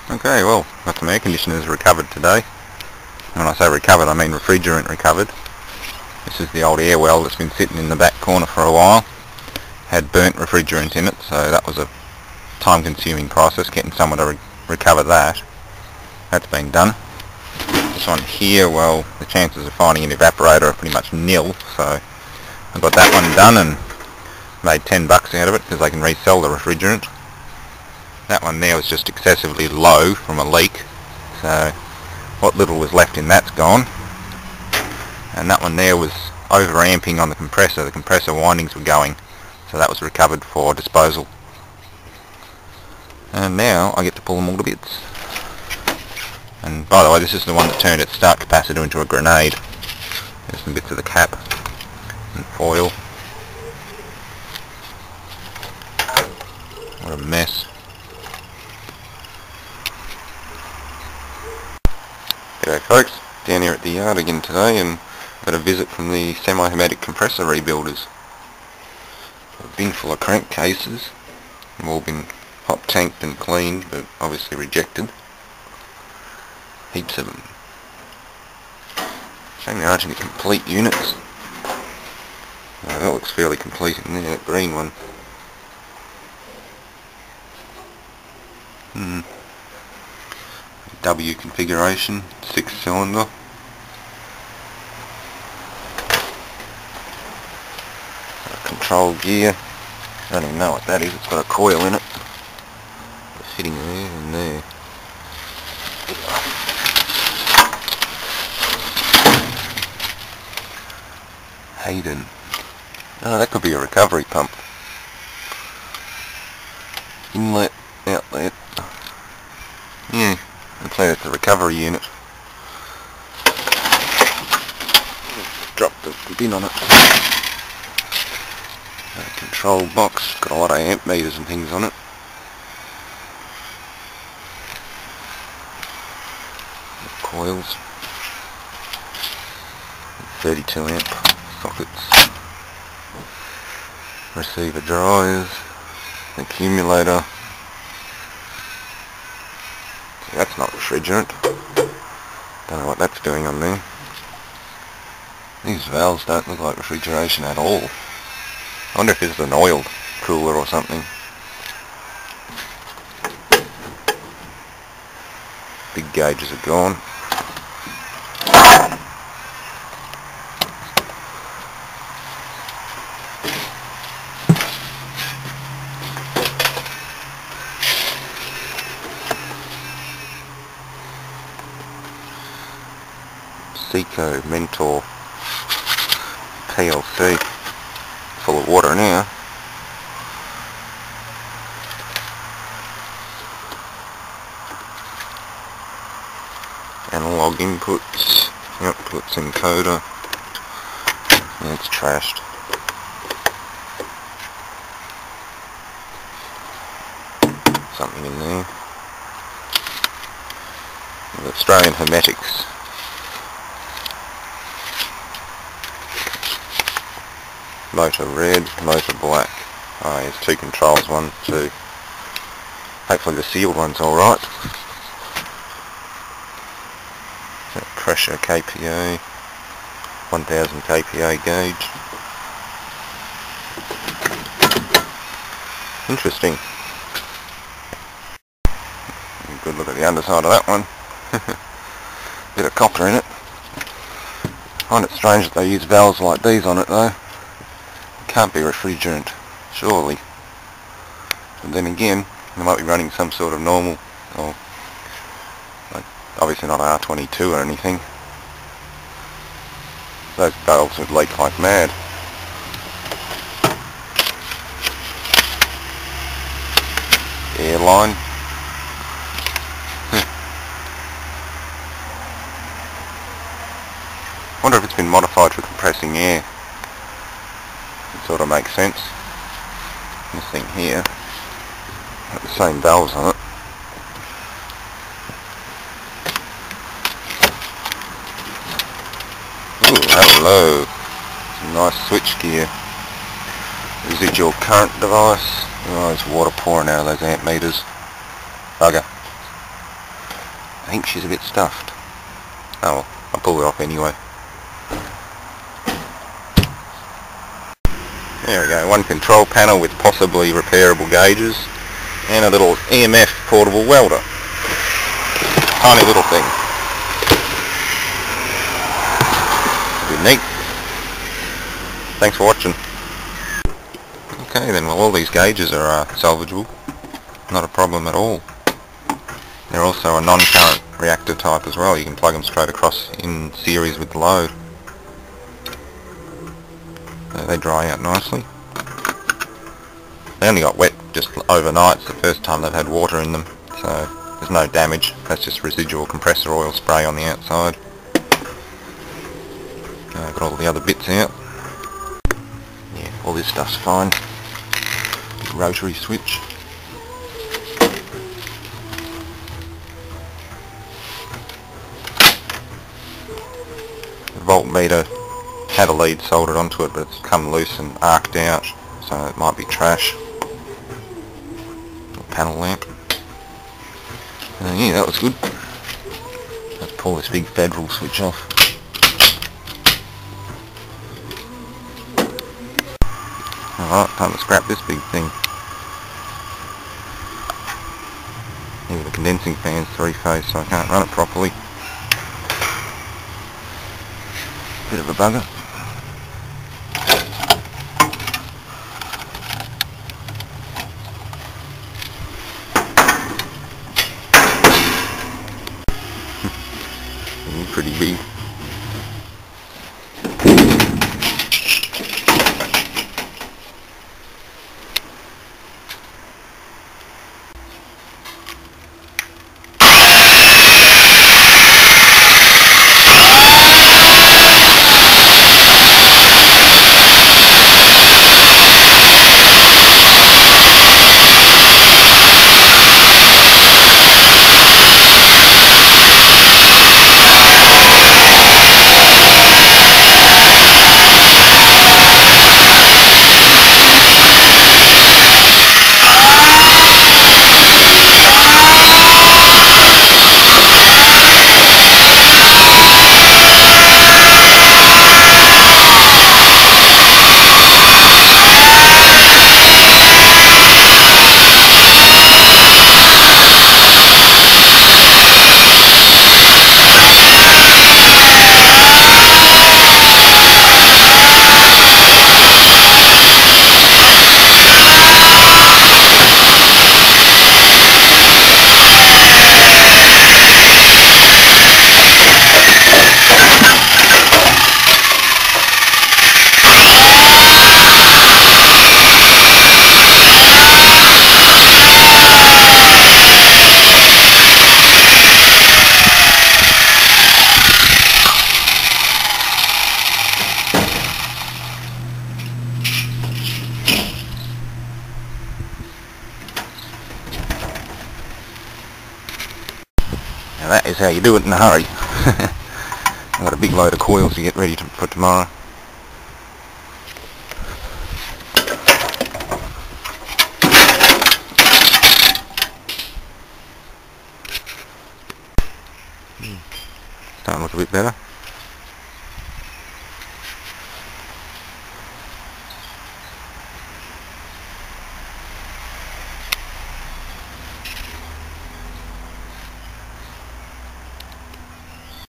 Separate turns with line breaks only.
Okay, well, got some air conditioners recovered today. When I say recovered, I mean refrigerant recovered. This is the old air well that's been sitting in the back corner for a while. Had burnt refrigerant in it, so that was a time-consuming process, getting someone to recover that. That's been done. This one here, well, the chances of finding an evaporator are pretty much nil, so I got that one done and made $10 out of it because they can resell the refrigerant. That one there was just excessively low from a leak, so what little was left in that's gone. And that one there was over-amping on the compressor windings were going, so that was recovered for disposal. And now I get to pull them all to bits. And by the way, this is the one that turned its start capacitor into a grenade. There's some bits of the cap and foil. What a mess. G'day folks, down here at the yard again today and got a visit from the Semi-Hermetic compressor rebuilders. A bin full of crankcases. They've all been hot tanked and cleaned, but obviously rejected. Heaps of them. Shame there aren't any complete units. That looks fairly complete in there, that green one. W configuration, 6-cylinder. Control gear. I don't even know what that is, it's got a coil in it. It's fitting there and there. Hayden. Oh, that could be a recovery pump. Inlet, outlet. Yeah, I'd say it's a recovery unit. Drop the bin on it. Control box, got a lot of amp meters and things on it. Coils. 32 amp sockets. Receiver dryers. Accumulator. That's not refrigerant. Don't know what that's doing on there. These valves don't look like refrigeration at all. I wonder if it's an oil cooler or something. Big gauges are gone. Seco Mentor PLC, full of water now. Analog inputs, outputs encoder. Yeah, it's trashed. Something in there. The Australian Hermetics. Motor red, motor black. Ah, there's two controls, 1, 2. Hopefully the sealed one's alright. Pressure kPa, 1000 kPa gauge. Interesting. Good look at the underside of that one. Bit of copper in it. I find it strange that they use valves like these on it though. Can't be refrigerant, surely. And then again, they might be running some sort of normal, or like, obviously not R22 or anything. Those valves would leak like mad. Airline. Wonder if it's been modified for compressing air. Sort of makes sense. This thing here, got the same valves on it. Ooh, hello. Some nice switch gear. Residual current device. Oh, there's water pouring out of those amp meters. Bugger. I think she's a bit stuffed. Oh, I'll pull it off anyway. There we go, one control panel with possibly repairable gauges and a little EMF portable welder. Tiny little thing. Pretty neat. Thanks for watching. Okay then, well, all these gauges are salvageable. Not a problem at all. They're also a non-current reactor type as well. You can plug them straight across in series with the load. They dry out nicely. They only got wet just overnight. It's the first time they've had water in them, so there's no damage. That's just residual compressor oil spray on the outside. Got all the other bits out. Yeah, all this stuff's fine. Big rotary switch. The voltmeter had a lead soldered onto it, but it's come loose and arced out, so it might be trash. Little panel lamp. Yeah, that was good. Let's pull this big federal switch off. Alright, time to scrap this big thing. Yeah, the condensing fan's three-phase, so I can't run it properly. Bit of a bugger. Pretty big. Now that is how you do it in a hurry. I've got a big load of coils to get ready for tomorrow. Starting to look a bit better.